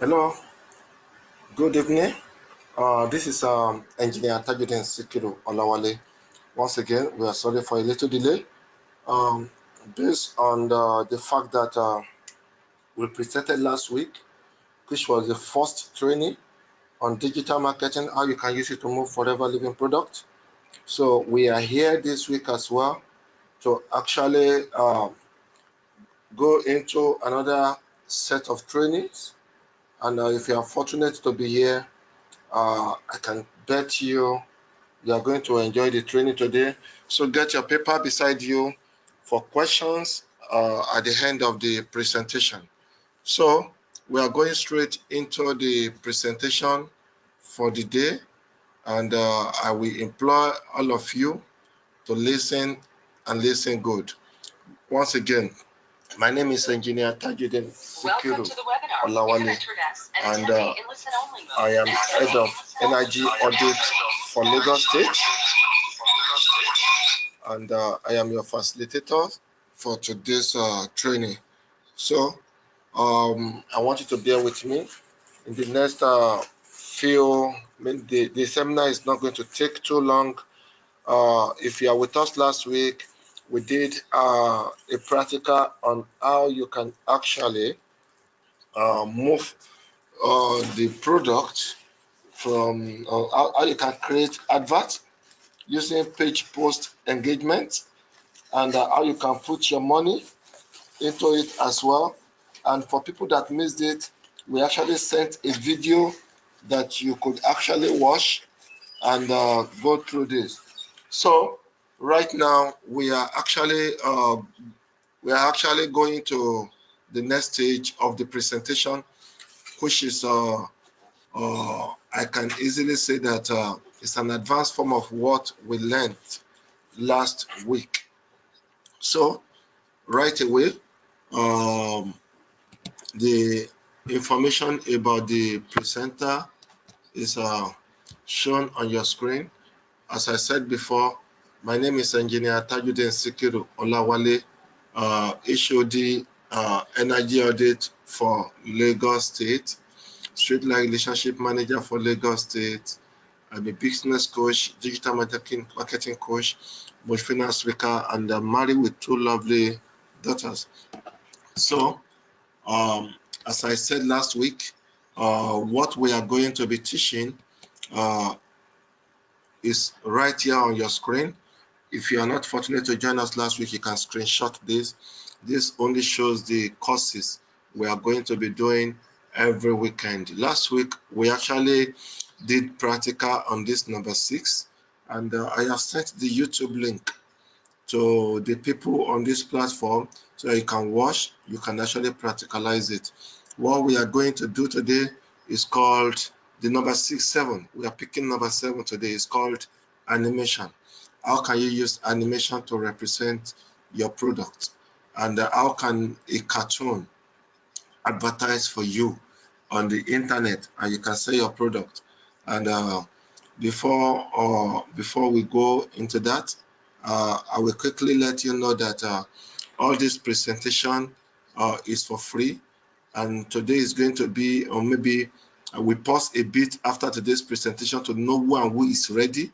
Hello, good evening. This is Engineer Tajudeen Sikiru Olawale. Once again, we are sorry for a little delay. Um, Based on the fact that we presented last week, which was the first training on digital marketing, how you can use it to move forever living product. So we are here this week as well to actually go into another set of trainings. And if you are fortunate to be here, I can bet you are going to enjoy the training today. So get your paper beside you for questions at the end of the presentation. So we are going straight into the presentation for the day, and I will implore all of you to listen and listen good. Once again, my name is Engineer Tajudeen Sikiru Olawale, and I am Head of Energy Audit for Lagos State, and I am your facilitator for today's training. So I want you to bear with me. In the next the seminar is not going to take too long. If you are with us last week, we did a practical on how you can actually move the product from how you can create adverts using page post engagement, and how you can put your money into it as well. And for people that missed it, we actually sent a video that you could actually watch and go through this. So right now we are actually going to the next stage of the presentation, which is I can easily say that it's an advanced form of what we learned last week. So right away, the information about the presenter is shown on your screen. As I said before, my name is Engineer Tajudeen Sikiru Olawale, HOD Energy Audit for Lagos State, Street Light Relationship Manager for Lagos State. I'm a business coach, digital marketing coach, motivational speaker, and I'm married with two lovely daughters. So, as I said last week, what we are going to be teaching is right here on your screen. If you are not fortunate to join us last week, you can screenshot this. This only shows the courses we are going to be doing every weekend. Last week, we actually did practical on this number 6, and I have sent the YouTube link to the people on this platform so you can watch, you can actually practicalize it. What we are going to do today is called the number 6-7. We are picking number 7 today. It's called animation. How can you use animation to represent your product? And how can a cartoon advertise for you on the internet and you can sell your product? And before we go into that, I will quickly let you know that all this presentation is for free, and today is going to be, or maybe we pause a bit after today's presentation to know who is ready.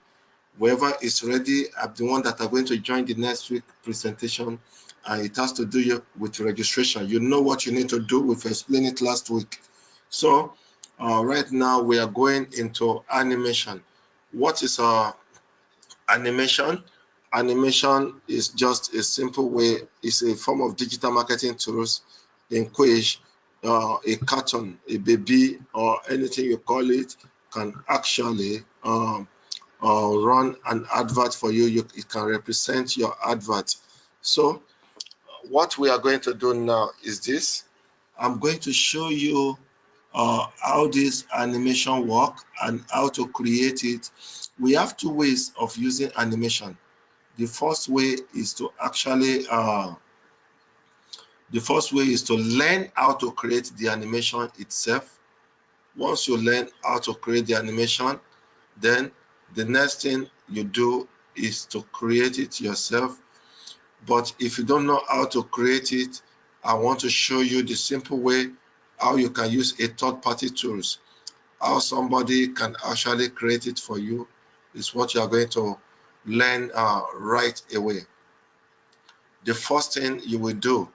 Whoever is ready, I'm the one that are going to join the next week presentation, and it has to do with registration. You know what you need to do. We've explained it last week. So right now we are going into animation. What is animation? Animation is just a simple way, it's a form of digital marketing tools in which a cartoon, a baby, or anything you call it, can actually run an advert for you. It can represent your advert. So what we are going to do now is this. I'm going to show you how this animation work and how to create it. We have two ways of using animation. The first way is to actually learn how to create the animation itself. Once you learn how to create the animation, then the next thing you do is to create it yourself. But if you don't know how to create it, I want to show you the simple way how you can use a third-party tools, how somebody can actually create it for you is what you are going to learn right away. The first thing you will do,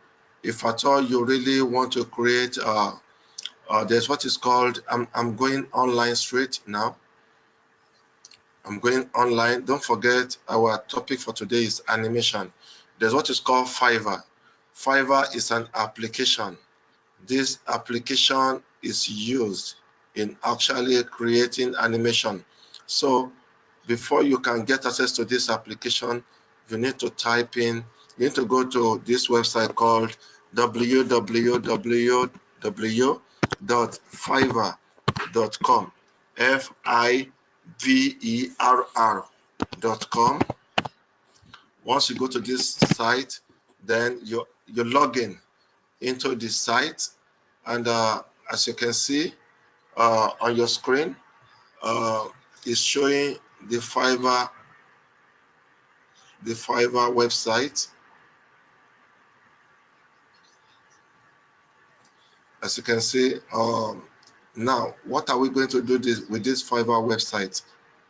if at all you really want to create, there's what is called, I'm going online straight now. I'm going online. Don't forget our topic for today is animation. There's what is called Fiverr. Fiverr is an application. This application is used in actually creating animation. So before you can get access to this application, you need to type in, you need to go to this website called www.fiverr.com, Fiverr.com. Once you go to this site, then you log in into the site, and as you can see on your screen, is showing the Fiverr website. As you can see, now what are we going to do with this Fiverr website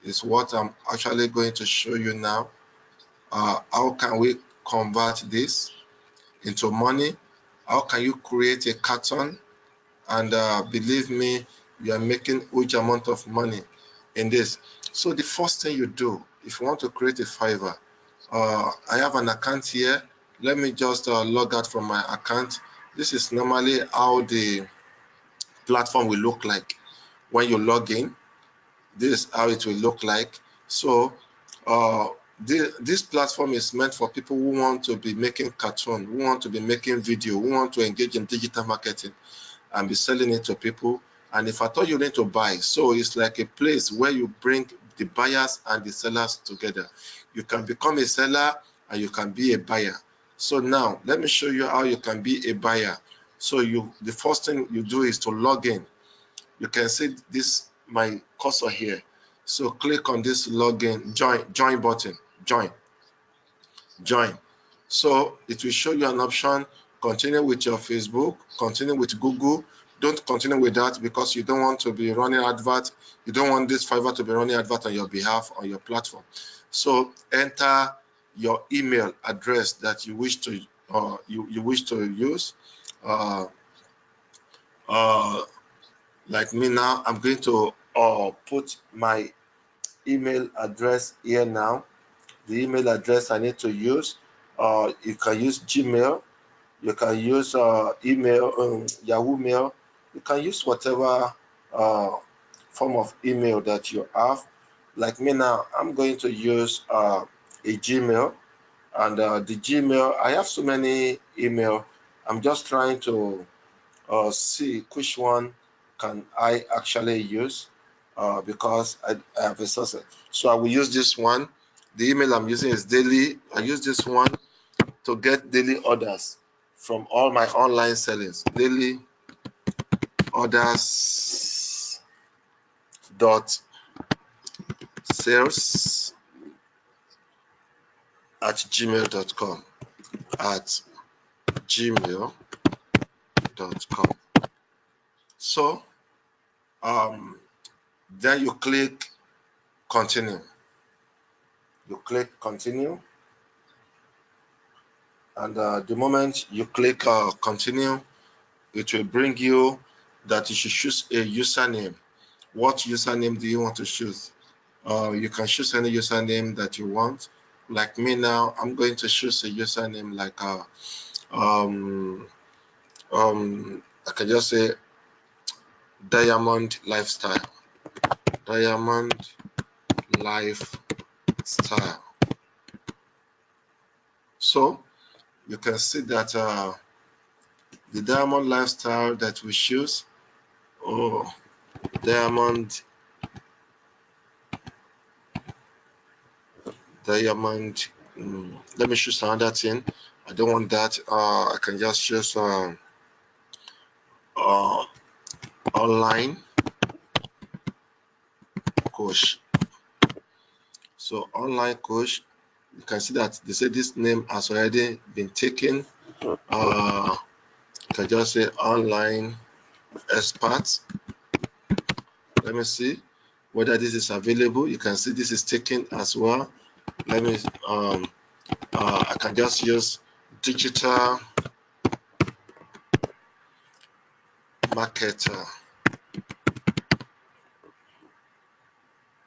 is what I'm actually going to show you now. How can we convert this into money? How can you create a carton? And believe me, you are making huge amount of money in this. So the first thing you do, if you want to create a Fiverr, I have an account here. Let me just log out from my account. This is normally how the platform will look like when you log in. This is how it will look like. So this platform is meant for people who want to be making cartoon, who want to be making video, who want to engage in digital marketing and be selling it to people. And if I thought you need to buy, so it's like a place where you bring the buyers and the sellers together. You can become a seller and you can be a buyer. So now let me show you how you can be a buyer. So the first thing you do is to log in. You can see this my cursor here. So click on this login, join button, join. So it will show you an option, continue with your Facebook, continue with Google. Don't continue with that because you don't want to be running advert. You don't want this Fiverr to be running advert on your behalf on your platform. So enter your email address that you wish to you wish to use. Uh, uh, like me now, I'm going to put my email address here now. The email address I need to use, you can use Gmail, you can use email, Yahoo Mail, you can use whatever form of email that you have. Like me now, I'm going to use a Gmail, and the Gmail, I have so many email. I'm just trying to see which one can I actually use because I have a source. So I will use this one. The email I'm using is daily. I use this one to get daily orders from all my online sellings. Daily orders dot sales at gmail.com at gmail.com. So then you click continue. You click continue, and the moment you click continue, it will bring you that you should choose a username. What username do you want to choose? You can choose any username that you want. Like me now, I'm going to choose a username like I can just say Diamond Lifestyle. Diamond Lifestyle. So you can see that the Diamond Lifestyle that we choose, Diamond, let me choose another thing. I don't want that. I can just choose online coach. So online coach, you can see that they say this name has already been taken. You can just say online expert. Let me see whether this is available. You can see this is taken as well. Let me I can just use digital marketer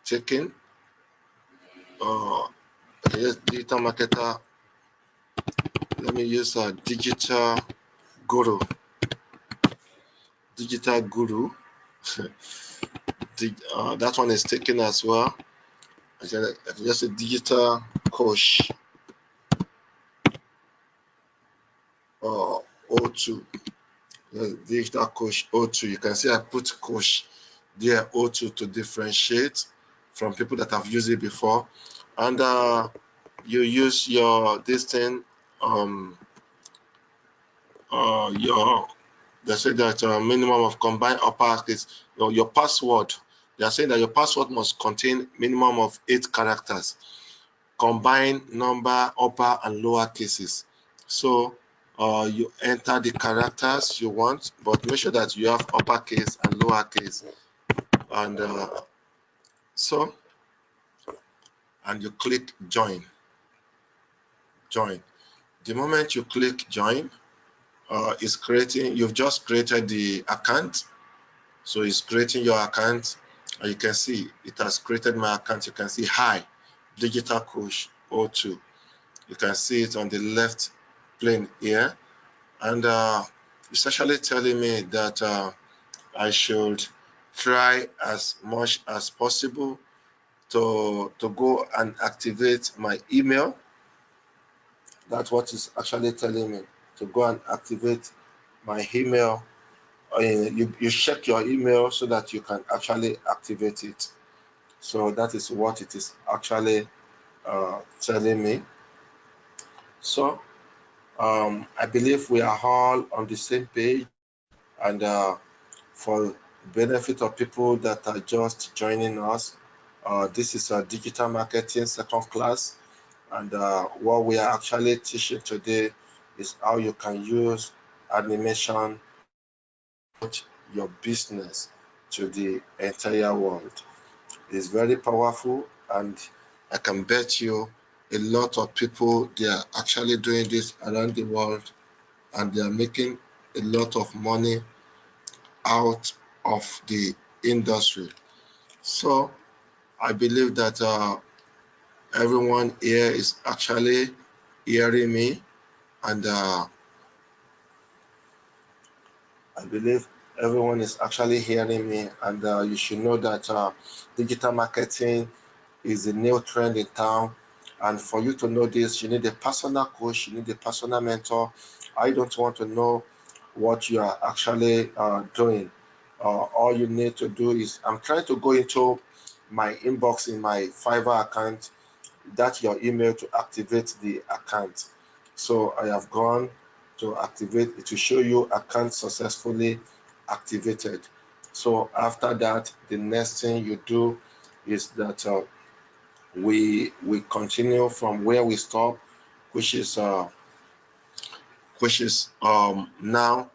taken. Yes, digital marketer. Let me use a digital guru. Digital guru. That one is taken as well. Just a digital coach. O2. Digital coach O2. You can see I put coach there O2 to differentiate from people that have used it before. And you use your this thing they say that minimum of combined uppercase, your password. They are saying that your password must contain minimum of 8 characters, combined number, upper and lower cases. So you enter the characters you want, but make sure that you have uppercase and lowercase. And and you click join. Join. The moment you click join, it's creating. You've just created the account. So it's creating your account, and you can see it has created my account. You can see hi, digital coach O2. You can see it on the left plane here, and it's actually telling me that I should try as much as possible to go and activate my email. That's what it's actually telling me, to go and activate my email. You check your email so that you can actually activate it. So that is what it is actually telling me. So I believe we are all on the same page, and for benefit of people that are just joining us, this is a digital marketing second class, and what we are actually teaching today is how you can use animation your business to the entire world. It's very powerful, and I can bet you a lot of people, they are actually doing this around the world, and they are making a lot of money out of the industry. So I believe that everyone here is actually hearing me, and I believe everyone is actually hearing me, and you should know that digital marketing is a new trend in town. And for you to know this, you need a personal coach, you need a personal mentor. I don't want to know what you are actually doing. All you need to do is, I'm trying to go into my inbox in my Fiverr account. That's your email to activate the account. So I have gone to activate it, to show you account successfully activated. So after that, the next thing you do is that we continue from where we stop, which is now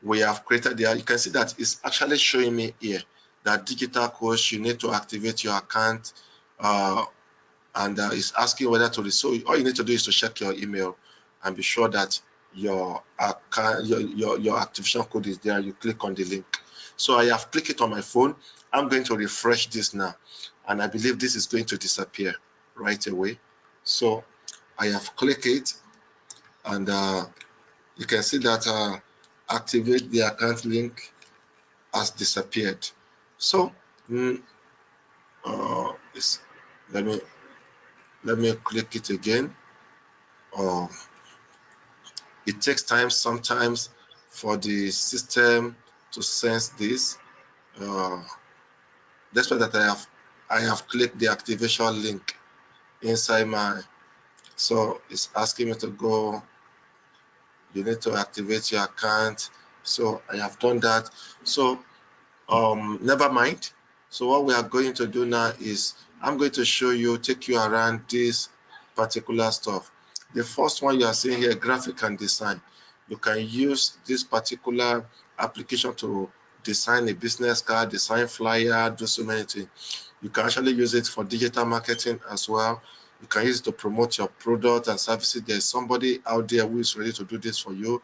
we have created there. You can see that it's actually showing me here that digital coach, you need to activate your account, and it's asking whether to. So all you need to do is to check your email and be sure that your account, your activation code is there. You click on the link. So I have clicked it on my phone. I'm going to refresh this now, and I believe this is going to disappear right away. So I have clicked it, and you can see that activate the account link has disappeared. So let me click it again. It takes time sometimes for the system to sense this. That's why that I have clicked the activation link inside my. So it's asking me to go. You need to activate your account. So I have done that. So never mind. So what we are going to do now is I'm going to show you, take you around this particular stuff. The first one you are seeing here, graphic and design. You can use this particular application to design a business card, design flyer, do so many things. You can actually use it for digital marketing as well. You can use it to promote your product and services. There's somebody out there who is ready to do this for you.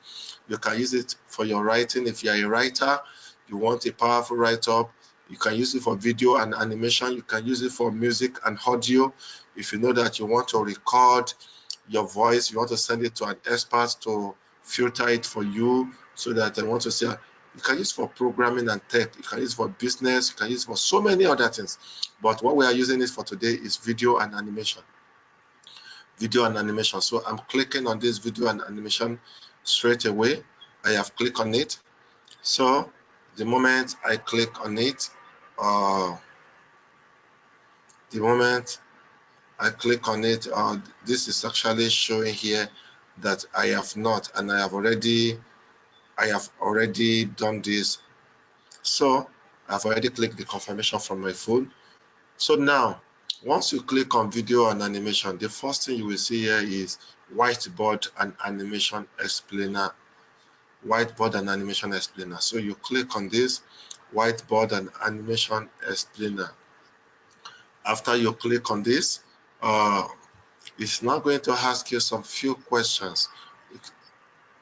You can use it for your writing. If you are a writer, you want a powerful write-up, you can use it for video and animation. You can use it for music and audio. If you know that you want to record your voice, you want to send it to an expert to filter it for you so that they want to say, you can use it for programming and tech, you can use it for business, you can use it for so many other things. But what we are using it for today is video and animation. Video and animation. So I'm clicking on this video and animation straight away. I have clicked on it. So the moment I click on it, this is actually showing here that I have not, and I have already done this. So I've already clicked the confirmation from my phone. So now, once you click on video and animation, the first thing you will see here is whiteboard and animation explainer. Whiteboard and animation explainer. So you click on this whiteboard and animation explainer. After you click on this, it's now going to ask you some few questions.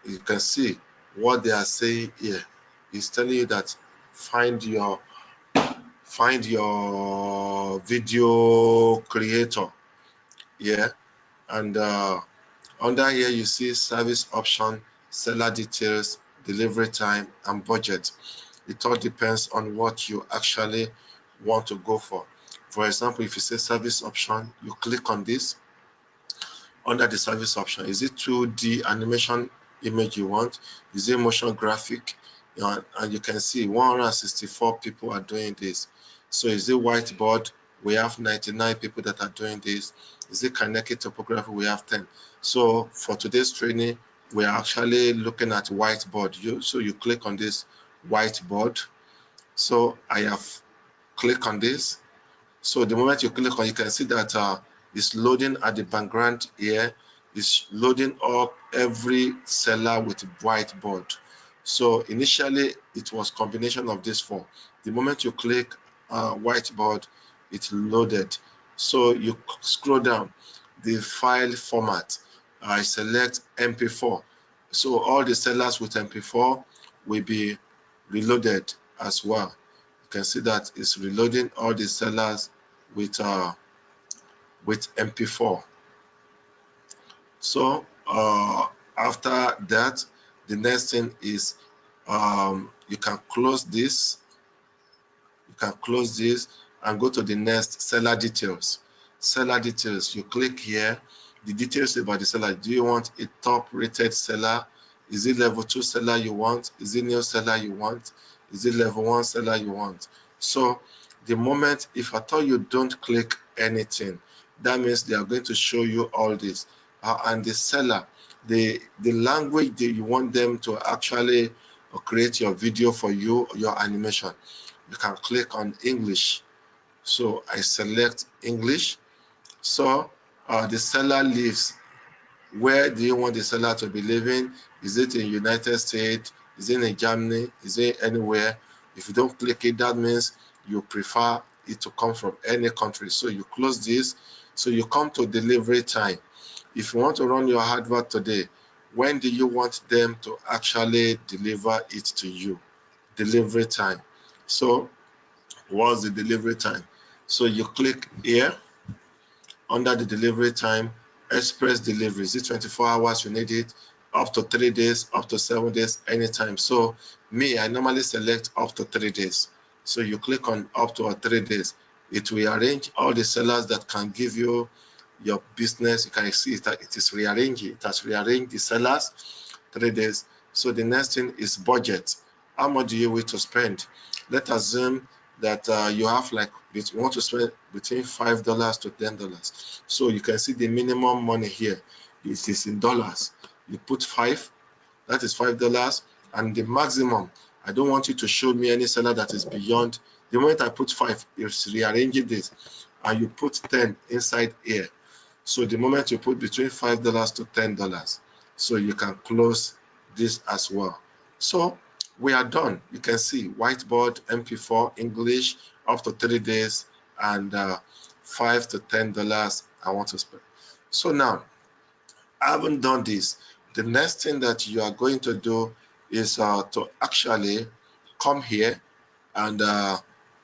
You can see what they are saying here. It's telling you that find your video creator. Yeah, and under here you see service option, seller details, delivery time, and budget. It all depends on what you actually want to go for. For example, if you say service option, you click on this. Under the service option, is it 2D animation image you want? Is it motion graphic? And you can see 164 people are doing this. So is it whiteboard? We have 99 people that are doing this. Is it kinetic topography? We have 10. So for today's training, we are actually looking at whiteboard. So you click on this whiteboard. So I have clicked on this. So the moment you click on, you can see that it's loading at the background here. It's loading up every seller with whiteboard. So initially it was combination of these four. The moment you click whiteboard, it's loaded. So you scroll down, the file format. I select MP4. So all the sellers with MP4 will be reloaded as well. You can see that it's reloading all the sellers with MP4. So after that, the next thing is you can close this. You can close this and go to the next seller details. Seller details. You click here. The details about the seller. Do you want a top-rated seller? Is it level 2 seller you want? Is it new seller you want? Is it level 1 seller you want? So the moment, if at all you don't click anything, that means they are going to show you all this. And the seller, the language that you want them to actually create your video for you, your animation, you can click on English. So I select English. So the seller lives. Where do you want the seller to be living? Is it in United States? Is it in Germany? Is it anywhere? If you don't click it, that means you prefer it to come from any country. So you close this. So you come to delivery time. If you want to run your advert today, when do you want them to actually deliver it to you? Delivery time. So what's the delivery time? So you click here under the delivery time, express delivery. Is it 24 hours you need it? Up to 3 days, up to 7 days, anytime. So me, I normally select up to 3 days. So you click on up to 3 days. It will arrange all the sellers that can give you your business. You can see that it is rearranging. It has rearranged the sellers 3 days. So the next thing is budget. How much do you wish to spend? Let's assume that you have you want to spend between $5 to $10. So you can see the minimum money here. It is in dollars. You put 5, that is $5, and the maximum. I don't want you to show me any seller that is beyond. The moment I put 5, it's rearranging this, and you put 10 inside here. So the moment you put between $5 to $10, so you can close this as well. So We are done. You can see whiteboard, MP4, English, up to 3 days, and $5 to $10 I want to spend. So now, I haven't done this. The next thing that you are going to do is to actually come here, and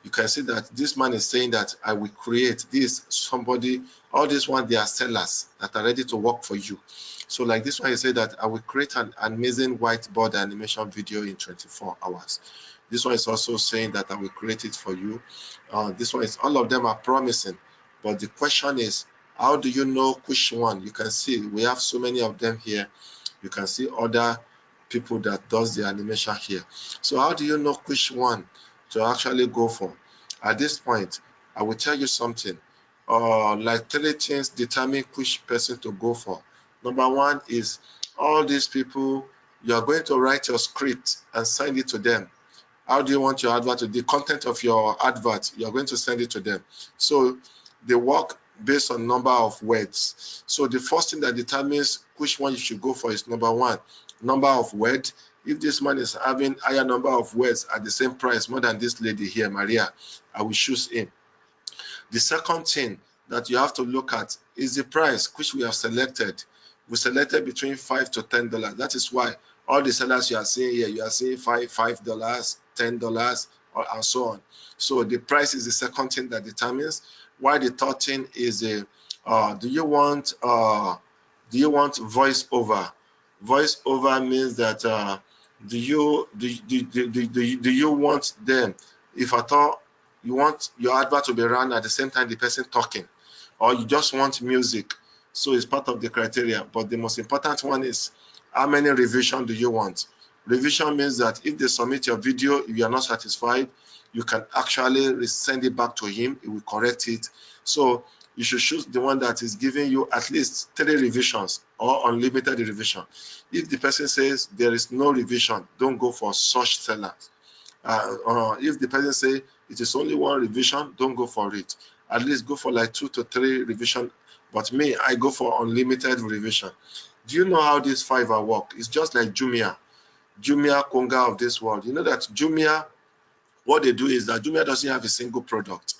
you can see that this man is saying that I will create this. Somebody, all this one, they are sellers that are ready to work for you. So like this one, he said that I will create an amazing whiteboard animation video in 24 hours. This one is also saying that I will create it for you. This one is, all of them are promising, but the question is, how do you know which one? You can see we have so many of them here. You can see other people that does the animation here. So how do you know which one to actually go for? At this point, I will tell you something. Like 3 things determine which person to go for. Number one is all these people, you are going to write your script and send it to them. How do you want your advert to, the content of your advert, you're going to send it to them. So they work based on number of words. So the first thing that determines which one you should go for is number one, number of words. If this man is having higher number of words at the same price more than this lady here, Maria, I will choose him. The second thing that you have to look at is the price which we have selected. We selected between $5 to $10. That is why all the sellers you are seeing here, you are seeing $5, $10, and so on. So the price is the second thing that determines. Why the third thing is do you want voice over? Voice over means that do you want them, if at all you want your advert to be run at the same time the person talking, or you just want music? So it's part of the criteria, but the most important one is how many revision do you want? Revision means that if they submit your video, if you are not satisfied, you can actually send it back to him, he will correct it. So you should choose the one that is giving you at least 3 revisions or unlimited revision. If the person says there is no revision, don't go for such sellers. If the person say it is only 1 revision, don't go for it. At least go for like 2 to 3 revision. But me, I go for unlimited revision. Do you know how this Fiverr work? It's just like Jumia, Konga of this world. You know that Jumia, what they do is that Jumia doesn't have a single product.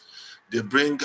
They bring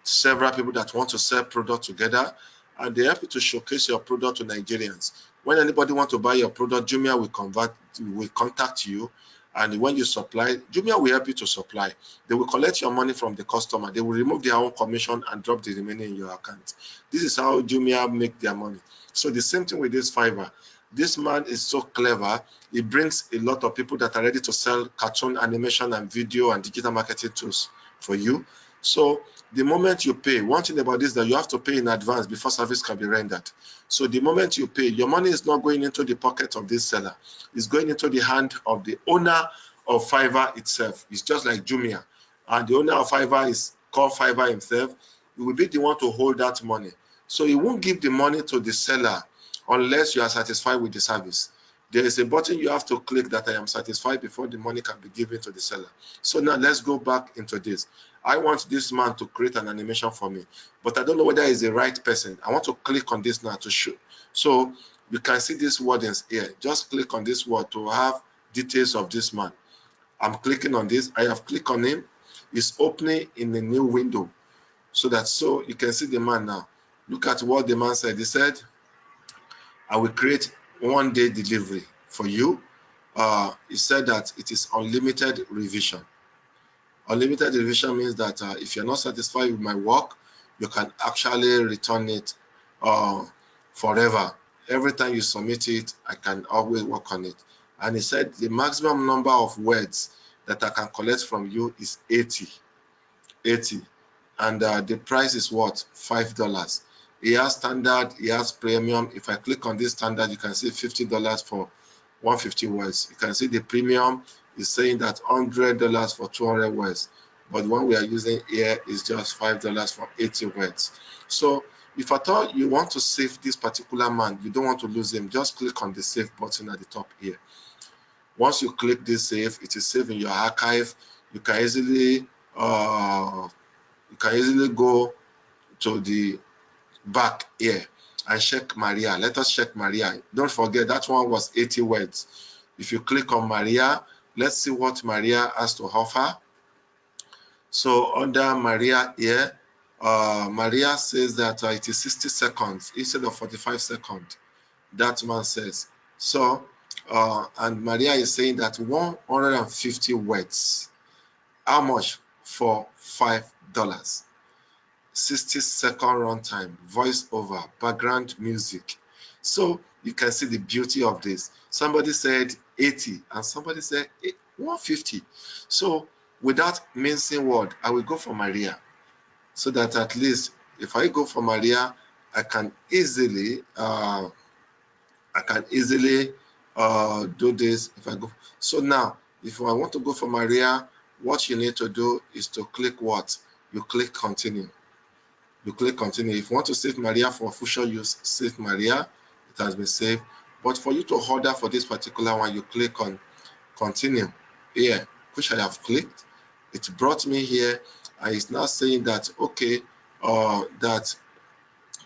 several people that want to sell product together, and they help you to showcase your product to Nigerians. When anybody wants to buy your product, Jumia will contact you, and when you supply, Jumia will help you to supply. They will collect your money from the customer. They will remove their own commission and drop the remaining in your account. This is how Jumia make their money. So the same thing with this Fiverr. This man is so clever. He brings a lot of people that are ready to sell cartoon animation and video and digital marketing tools for you. So the moment you pay, one thing about this is that you have to pay in advance before service can be rendered. So the moment you pay, your money is not going into the pocket of this seller. It's going into the hand of the owner of Fiverr itself. It's just like Jumia. And the owner of Fiverr is called Fiverr himself. He will be the one to hold that money. So he won't give the money to the seller unless you are satisfied with the service. There is a button you have to click that I am satisfied before the money can be given to the seller. So now let's go back into this. I want this man to create an animation for me, but I don't know whether he's the right person. I want to click on this now to show. So you can see this wordings here. Just click on this word to have details of this man. I'm clicking on this. I have clicked on him. It's opening in a new window so you can see the man now. Look at what the man said. He said, I will create 1-day delivery for you. He said that it is unlimited revision. Unlimited revision means that if you're not satisfied with my work, you can actually return it forever. Every time you submit it, I can always work on it. And he said the maximum number of words that I can collect from you is 80. And the price is what? $5. He has standard, he has premium. If I click on this standard, you can see $50 for 150 words. You can see the premium is saying that $100 for 200 words. But the one we are using here is just $5 for 80 words. So if at all you want to save this particular man, you don't want to lose him, just click on the save button at the top here. Once you click this save, it is saved in your archive. You can easily go to the back here and check Maria. Let us check Maria. Don't forget that one was 80 words. If you click on Maria, let's see what Maria has to offer. So under Maria here, Maria says that it is 60 seconds instead of 45 seconds. That man says. So, and Maria is saying that 150 words. How much? For $5. 60-second runtime, voice over, background music. So you can see the beauty of this. Somebody said 80 and somebody said 150. So without mincing word, I will go for Maria, so that at least if I go for Maria, I can easily do this if I go. So now, if I want to go for Maria, what you need to do is to click what? You click continue. You click continue. If you want to save Maria for future use, save Maria. It has been saved. But for you to order for this particular one, you click on continue here, which I have clicked. It brought me here, and it's now saying that okay, that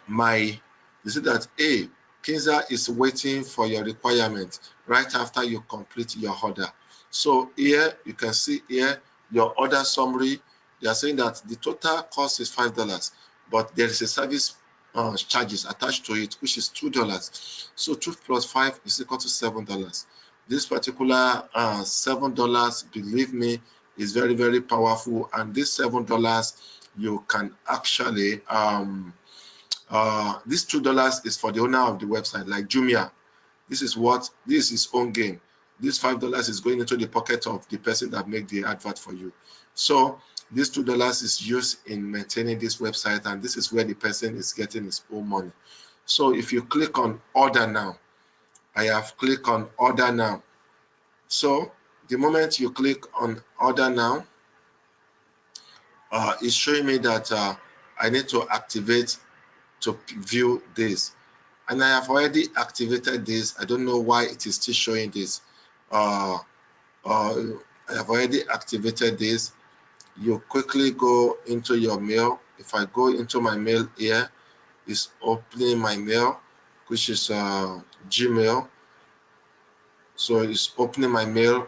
you see that Kinza is waiting for your requirement right after you complete your order. So here you can see here your order summary. They are saying that the total cost is $5, but there is a service charges attached to it, which is $2. So 2 plus 5 is equal to $7. This particular $7, believe me, is very, very powerful. And this $7, you can actually this $2 is for the owner of the website, like Jumia. This is his own gain. This $5 is going into the pocket of the person that made the advert for you. So this $2 is used in maintaining this website, and this is where the person is getting his own money. So if you click on order now, I have clicked on order now. So the moment you click on order now, it's showing me that I need to activate to view this, and I have already activated this. I don't know why it is still showing this. I have already activated this. You quickly go into your mail. If I go into my mail here, it's opening my mail, which is Gmail. So it's opening my mail,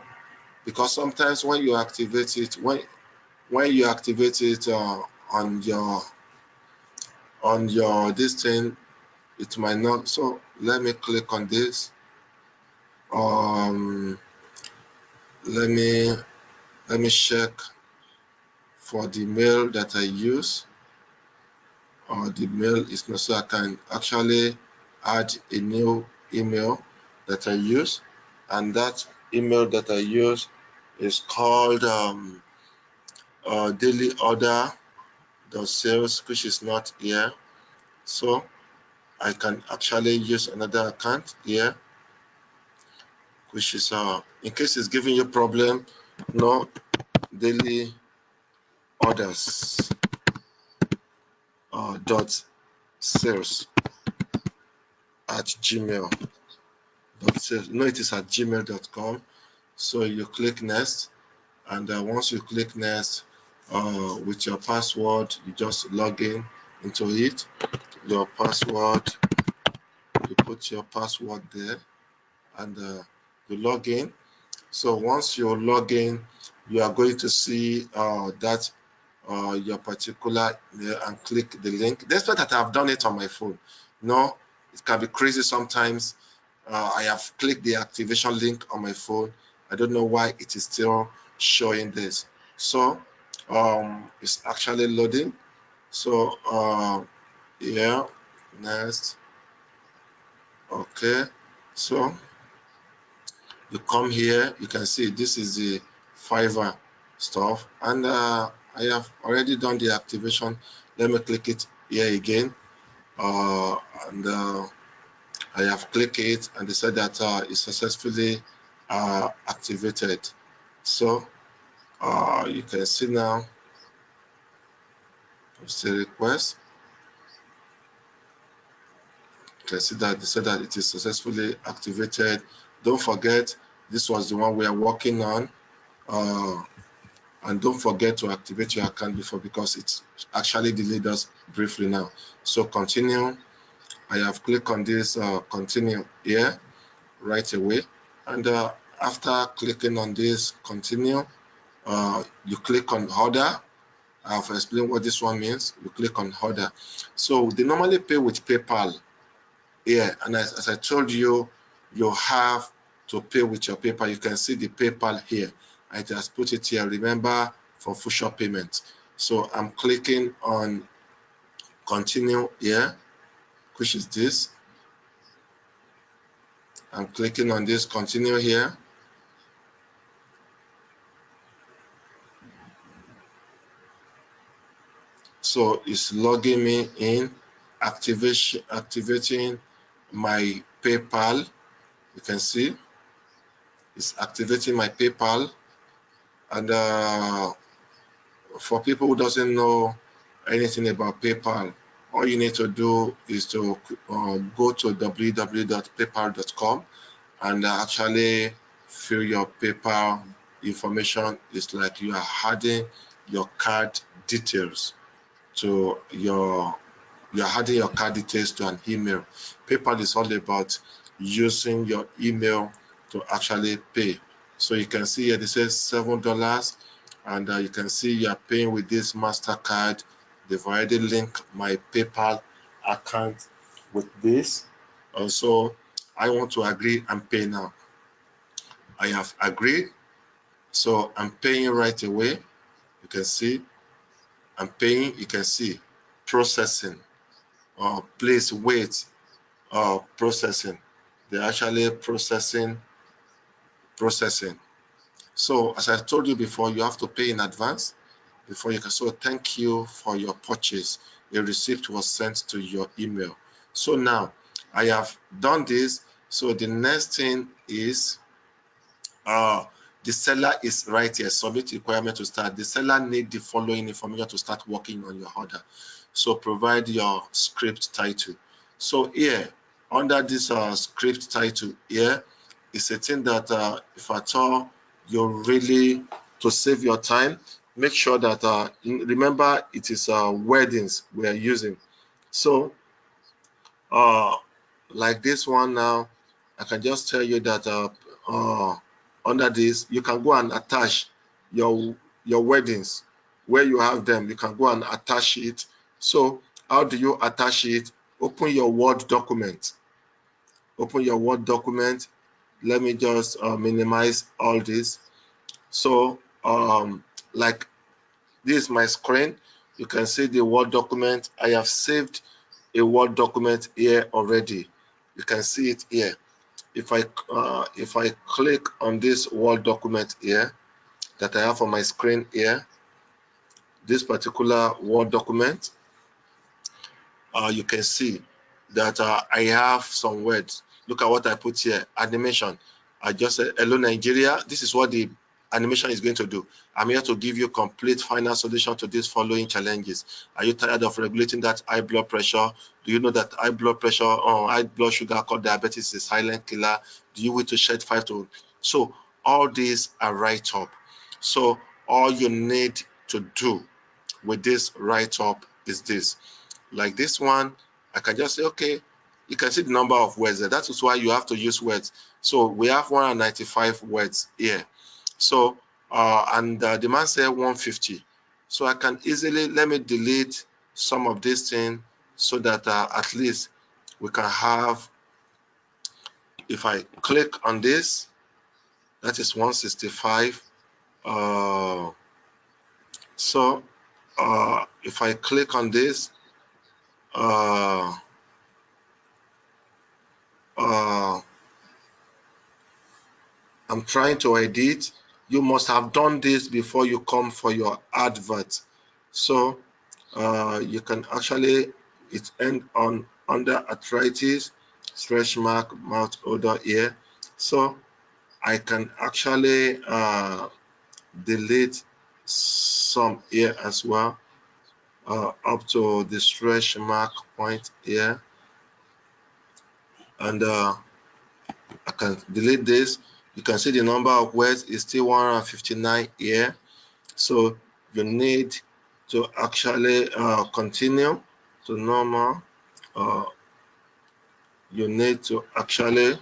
because sometimes when you activate it, when you activate it on your this thing, it might not. So let me click on this. Let me check for the mail that I use, or the mail is not, so I can actually add a new email that I use, and that email that I use is called daily order sales, which is not here. So I can actually use another account here, which is in case it's giving you problem, no, daily orders dot sales at gmail.sales. No, it is at gmail.com. So you click next, and once you click next, with your password, you just log in into it. Your password, you put your password there, and you log in. So once you log in, you are going to see that your particular and click the link. Despite that I've done it on my phone, no, it can be crazy sometimes. I have clicked the activation link on my phone. I don't know why it is still showing this. So it's actually loading. So yeah, next. Okay, so you come here, you can see this is the Fiverr stuff, and I have already done the activation. Let me click it here again, and I have clicked it, and they said that it's successfully activated. So you can see now, post a request. You can see that they said that it is successfully activated. Don't forget, this was the one we are working on. And don't forget to activate your account before, because it's actually delayed us briefly now. So continue. I have clicked on this continue here right away, and after clicking on this continue, you click on order. I've explained what this one means. You click on order. So they normally pay with PayPal here, and as I told you, you have to pay with your PayPal. You can see the PayPal here. I just put it here, remember, for future payment. So I'm clicking on continue here, which is this. I'm clicking on this continue here. So it's logging me in, activating my PayPal. You can see it's activating my PayPal. And for people who doesn't know anything about PayPal, all you need to do is to go to www.paypal.com and actually fill your PayPal information. It's like you are adding your card details to you're adding your card details to an email. PayPal is all about using your email to actually pay. So you can see here it says $7, and you can see you are paying with this MasterCard. They've already linked my PayPal account with this. Also, I want to agree and pay now. I have agreed, so I'm paying right away. You can see I'm paying. You can see processing. Please wait. Processing. They're actually processing. So as I told you before, you have to pay in advance before you can. So thank you for your purchase. A receipt was sent to your email. So now I have done this. So the next thing is the seller is right here. Submit requirement to start. The seller need the following information to start working on your order. So provide your script title. So here under this script title here is a thing that if at all you really to save your time, make sure that remember it is weddings we are using. So like this one now, I can just tell you that under this you can go and attach your weddings where you have them. You can go and attach it. So how do you attach it? Open your Word document. Open your Word document. Let me just minimize all this. So like this is my screen. You can see the Word document. I have saved a Word document here already. You can see it here. If I click on this Word document here that I have on my screen here, this particular Word document, you can see that I have some words. Look at what I put here, animation. I just said, hello Nigeria. This is what the animation is going to do. I'm here to give you complete final solution to these following challenges. Are you tired of regulating that high blood pressure? Do you know that high blood pressure or high blood sugar called diabetes is a silent killer? Do you wish to shed 5 to? So all these are right up. So all you need to do with this write up is this. Like this one, I can just say, okay, you can see the number of words there. That is why you have to use words. So we have 195 words here. So and the man said 150. So I can easily, let me delete some of this thing so that at least we can have, if I click on this, that is 165. So if I click on this, uh, I'm trying to edit. You must have done this before you come for your advert. So you can actually, it end on under arthritis, stretch mark, mouth odor here. So I can actually delete some here as well, up to the stretch mark point here. And I can delete this. You can see the number of words is still 159 here. So you need to actually continue to normal. You need to actually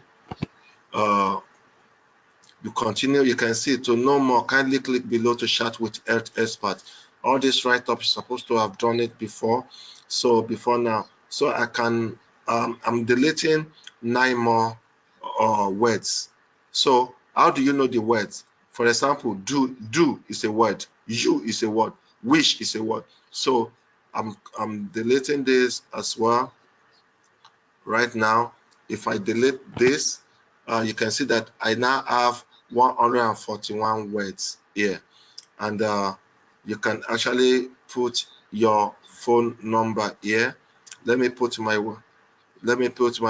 You continue, you can see to know more, kindly click below to chat with health expert. All this write-up is supposed to have done it before, so before now. So I can, I'm deleting 9 more words. So how do you know the words? For example, do is a word, you is a word, wish is a word. So I'm deleting this as well right now. If I delete this, you can see that I now have 141 words here, and you can actually put your phone number here. Let me put my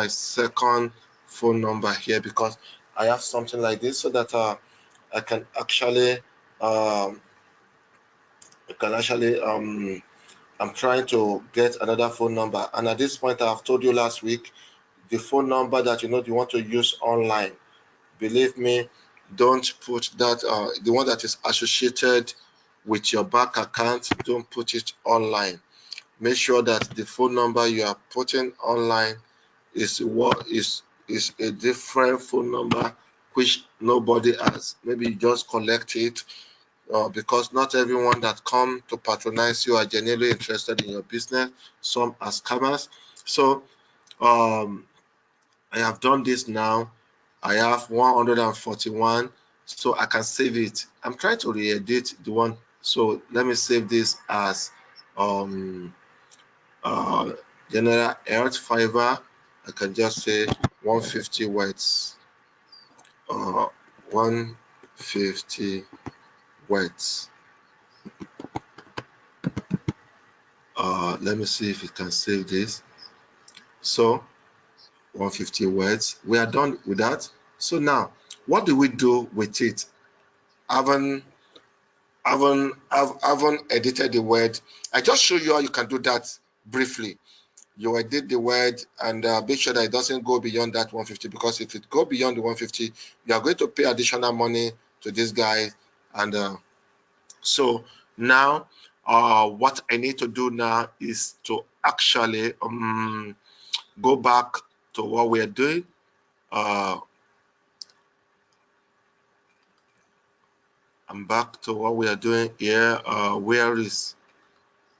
second phone number here, because I have something like this, so that I can actually um, I'm trying to get another phone number. And at this point, I've told you last week, the phone number that you want to use online, believe me, don't put that the one that is associated with your bank account, don't put it online. Make sure that the phone number you are putting online is a different phone number which nobody has. Maybe you just collect it, because not everyone that come to patronize you are genuinely interested in your business. Some are scammers. So um, I have done this now. I have 141, so I can save it. I'm trying to re-edit the one, so let me save this as um, uh, general health fiber. I can just say 150 words. 150 words. Let me see if it can save this. So 150 words. We are done with that. So now, what do we do with it? Haven't edited the word. I just show you how you can do that briefly. You edit the word and make sure that it doesn't go beyond that 150, because if it go beyond the 150, you are going to pay additional money to this guy. And so now what I need to do now is to actually go back to what we are doing. I'm back to what we are doing here. Where is,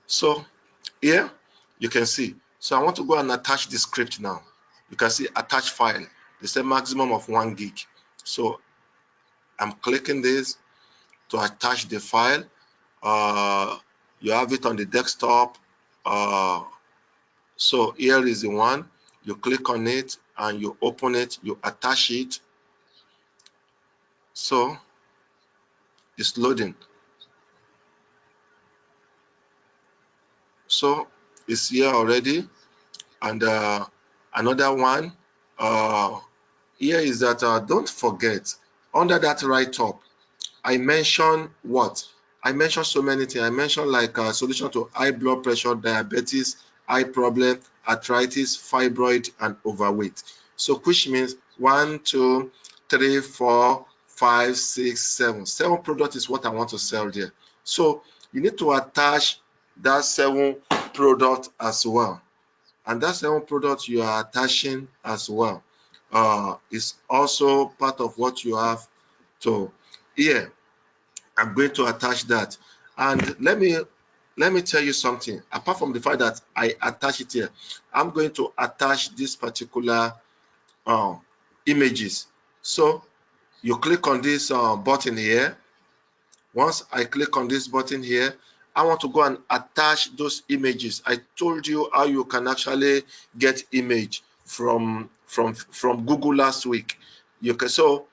so here you can see. So I want to go and attach the script now. You can see attach file. They say maximum of 1 gig. So I'm clicking this to attach the file. You have it on the desktop. So here is the one. You click on it and you open it, you attach it. So it's loading. So it's here already. And another one here is that don't forget, under that write-up, I mentioned what? I mentioned so many things. I mentioned like solution to high blood pressure, diabetes, eye problem, arthritis, fibroid, and overweight. So which means 1, 2, 3, 4, 5, 6, 7. 7 products is what I want to sell there. So you need to attach that 7 product as well. And that 7 product you are attaching as well is also part of what you have to here. I'm going to attach that. And let me tell you something. Apart from the fact that I attach it here, I'm going to attach this particular images. So you click on this button here. Once I click on this button here, I want to go and attach those images. I told you how you can actually get image from Google last week. You can, so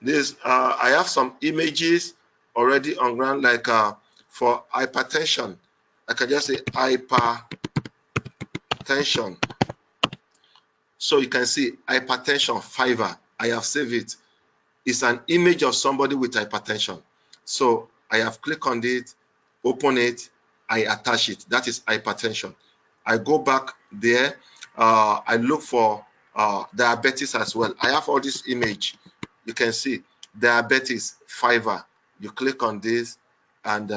this I have some images already on ground, like for hypertension. I can just say hypertension. So you can see hypertension Fiverr. I have saved it. It's an image of somebody with hypertension. So I have clicked on it, open it, I attach it. That is hypertension. I go back there. I look for diabetes as well. I have all this image. You can see diabetes Fiverr. You click on this and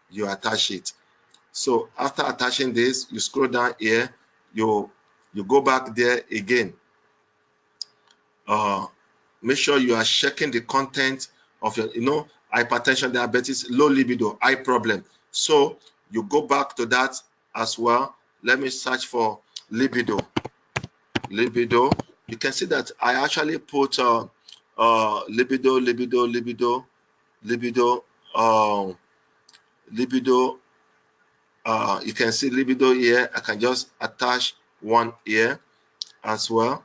you attach it. So after attaching this, you scroll down here. You go back there again. make sure you are checking the content of your, hypertension, diabetes, low libido, eye problem. So you go back to that as well. Let me search for libido. Libido. You can see that I actually put libido, libido. Libido. You can see libido here. I can just attach one here as well.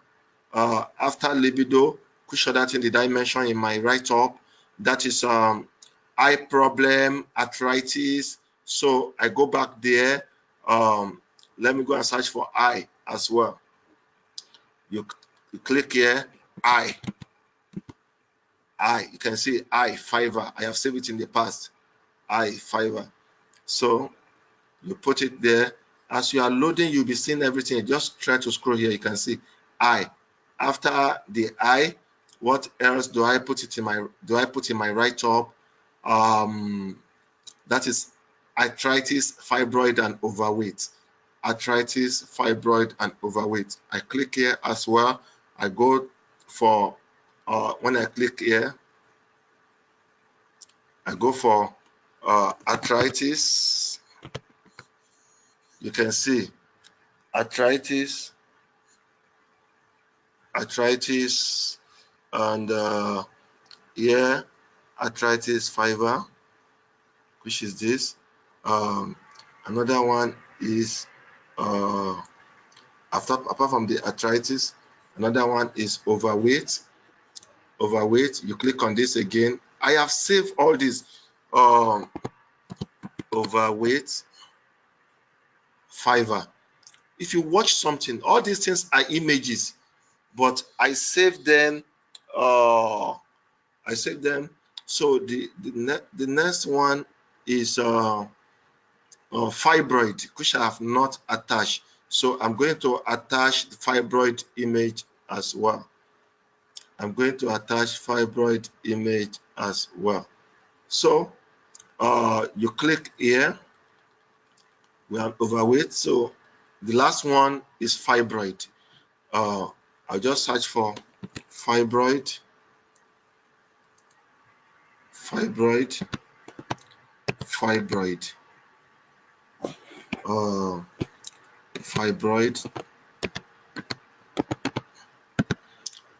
After libido, which other thing did I mention in my write-up? That is eye problem, arthritis. So I go back there. Let me go and search for eye as well. You click here, eye. You can see eye fiber. I have saved it in the past. Eye fiber. So you put it there. As you are loading, you'll be seeing everything. Just try to scroll here. You can see eye. After the eye, what else do I put in my write-up? That is arthritis, fibroid, and overweight. Arthritis, fibroid, and overweight. I click here as well. I go for when I click here, I go for arthritis. You can see arthritis, and here arthritis fiber, which is this. Another one is apart from the arthritis, another one is overweight. You click on this again. I have saved all these overweight fiber. If you watch something, all these things are images, but I save them. So the next one is fibroid, which I have not attached. So I'm going to attach the fibroid image as well. So you click here. We are overweight. So the last one is fibroid. I'll just search for fibroid. Fibroid.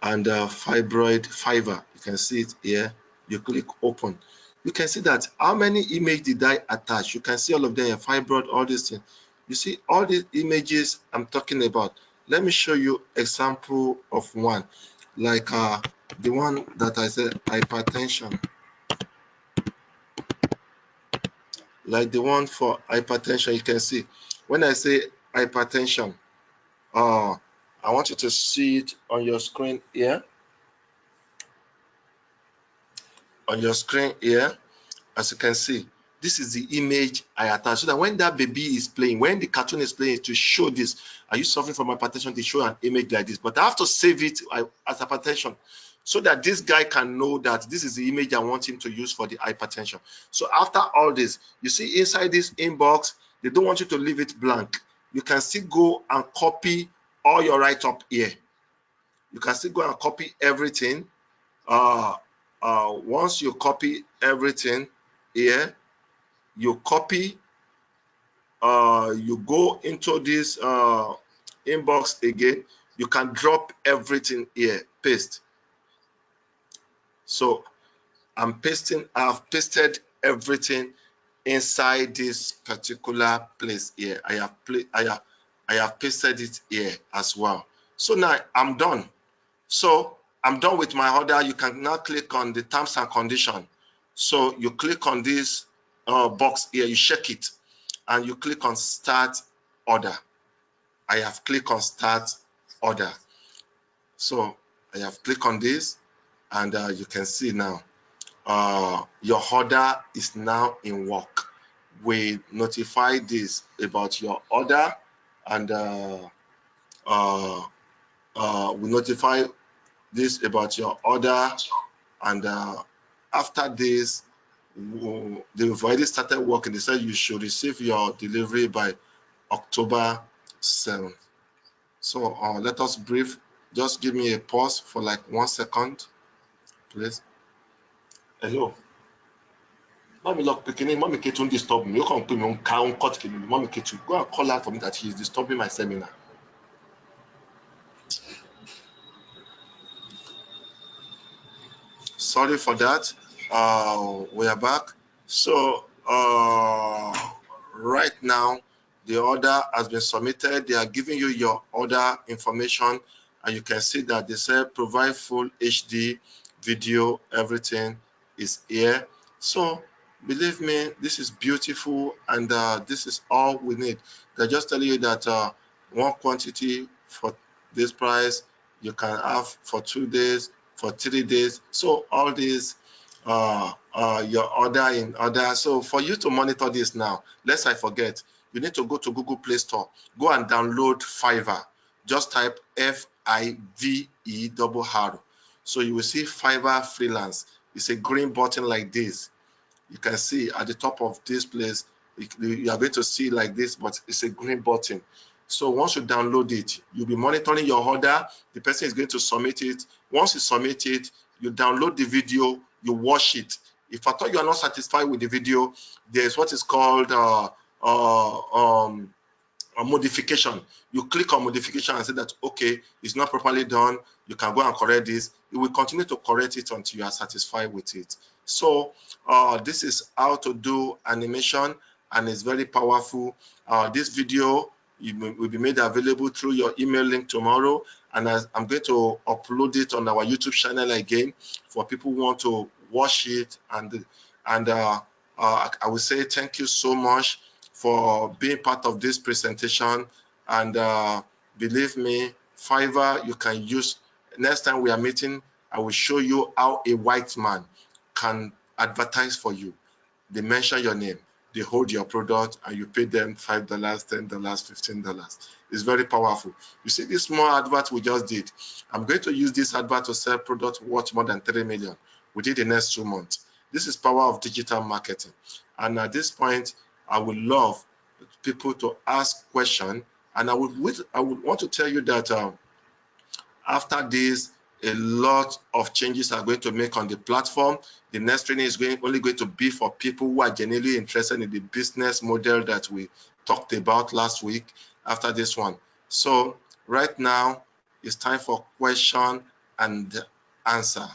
And fibroid fiber. You can see it here. You click open. You can see that how many images did I attach? You can see all of them, fibroid, all these things. You see all these images I'm talking about. Let me show you example of one, like the one that I said, hypertension. Like the one for hypertension, you can see when I say hypertension, I want you to see it on your screen here. On your screen here, as you can see, this is the image I attach, so that when that baby is playing, when the cartoon is playing, to show this, are you suffering from hypertension, to show an image like this. But I have to save it as hypertension, so that this guy can know that this is the image I want him to use for the hypertension. So after all this, you see inside this inbox, they don't want you to leave it blank. You can still go and copy all your write-up here. You can still go and copy everything. Once you copy everything here, you copy, you go into this inbox again, you can drop everything here, paste. So I've pasted everything inside this particular place here. I have pasted it here as well. So now I'm done. So I'm done with my order. You can now click on the terms and condition. So you click on this box here, you check it, and you click on start order. I have clicked on start order. So I have clicked on this, and you can see now your order is now in work. We notify this about your order, and we notify this about your order, and after this, they've already started working. They said you should receive your delivery by October 7th. So let us brief. Just give me a pause for like 1 second. please. Hello. Mommy lock picking, mommy Ketu disturb me. You can't put me on count cut mommy Ketu. Go and call her for me that she is disturbing my seminar. Sorry for that. We are back. So right now the order has been submitted. They are giving you your order information, and you can see that they say provide full HD video. Everything is here. So believe me, this is beautiful, and this is all we need. They're just telling you that one quantity for this price you can have for 2 days, for 3 days. So all these your order in order. So for you to monitor this now, lest I forget, you need to go to Google Play Store, go and download Fiverr. Just type FIVERR. So you will see Fiverr Freelance. It's a green button like this. You can see at the top of this place, you are going to see like this, but it's a green button. So once you download it, you'll be monitoring your order. The person is going to submit it. Once you submit it, you download the video, you watch it. If at all you are not satisfied with the video, there's what is called a modification. You click on modification and say that, okay, it's not properly done. You can go and correct this. You will continue to correct it until you are satisfied with it. So this is how to do animation, and it's very powerful. This video will be made available through your email link tomorrow, and I'm going to upload it on our YouTube channel again for people who want to watch it. And I will say thank you so much for being part of this presentation. And believe me, Fiverr you can use. Next time we are meeting, I will show you how a white man can advertise for you. They mention your name, they hold your product, and you pay them $5, $10, $15. It's very powerful. You see this small advert we just did. I'm going to use this advert to sell products worth more than 3 million within the next 2 months. This is power of digital marketing. And at this point, I would love people to ask questions, and I would want to tell you that after this, a lot of changes are going to make on the platform. The next training is only going to be for people who are genuinely interested in the business model that we talked about last week after this one. So right now, it's time for question and answer.